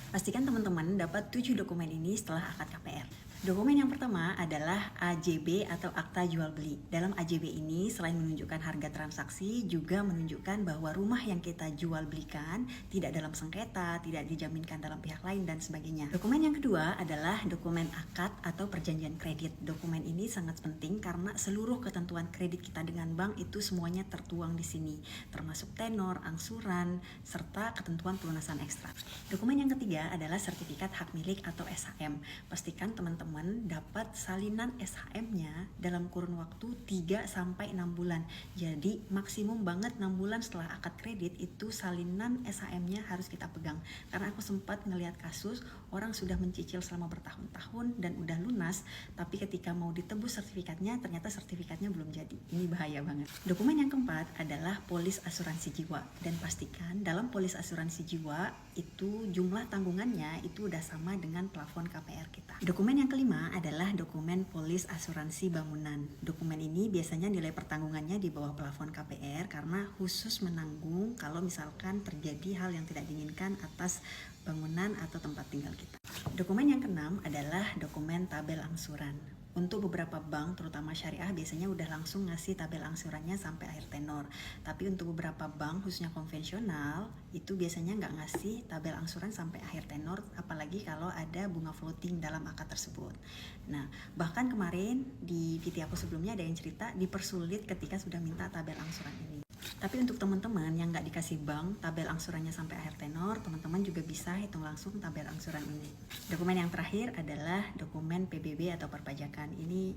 Pastikan teman-teman dapat 7 dokumen ini setelah akad KPR. Dokumen yang pertama adalah AJB atau Akta Jual Beli. Dalam AJB ini selain menunjukkan harga transaksi, juga menunjukkan bahwa rumah yang kita jual belikan tidak dalam sengketa, tidak dijaminkan dalam pihak lain, dan sebagainya. Dokumen yang kedua adalah dokumen akad atau perjanjian kredit. Dokumen ini sangat penting karena seluruh ketentuan kredit kita dengan bank itu semuanya tertuang di sini, termasuk tenor, angsuran, serta ketentuan pelunasan ekstra. Dokumen yang ketiga adalah sertifikat hak milik atau SHM. Pastikan teman-teman dapat salinan SHM-nya dalam kurun waktu 3-6 bulan. Jadi maksimum banget 6 bulan setelah akad kredit itu salinan SHM-nya harus kita pegang. Karena aku sempat ngelihat kasus orang sudah mencicil selama bertahun-tahun dan udah lunas, tapi ketika mau ditebus sertifikatnya ternyata sertifikatnya belum jadi. Ini bahaya banget. Dokumen yang keempat adalah polis asuransi jiwa, dan pastikan dalam polis asuransi jiwa itu jumlah tanggungannya itu udah sama dengan plafon KPR kita. Dokumen yang kelima adalah dokumen polis asuransi bangunan. Dokumen ini biasanya nilai pertanggungannya di bawah plafon KPR karena khusus menanggung kalau misalkan terjadi hal yang tidak diinginkan atas bangunan atau tempat tinggal kita. Dokumen yang keenam adalah dokumen tabel angsuran. Untuk beberapa bank, terutama syariah, biasanya udah langsung ngasih tabel angsurannya sampai akhir tenor. Tapi untuk beberapa bank, khususnya konvensional, itu biasanya nggak ngasih tabel angsuran sampai akhir tenor, apalagi kalau ada bunga floating dalam akad tersebut. Nah, bahkan kemarin di VT aku sebelumnya ada yang cerita dipersulit ketika sudah minta tabel angsuran ini. Tapi untuk teman-teman yang nggak dikasih bank tabel angsurannya sampai akhir tenor, teman-teman juga bisa hitung langsung tabel angsuran ini. Dokumen yang terakhir adalah dokumen PBB atau perpajakan. Ini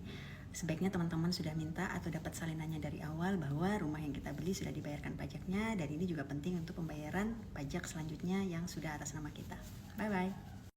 sebaiknya teman-teman sudah minta atau dapat salinannya dari awal bahwa rumah yang kita beli sudah dibayarkan pajaknya, dan ini juga penting untuk pembayaran pajak selanjutnya yang sudah atas nama kita. Bye-bye.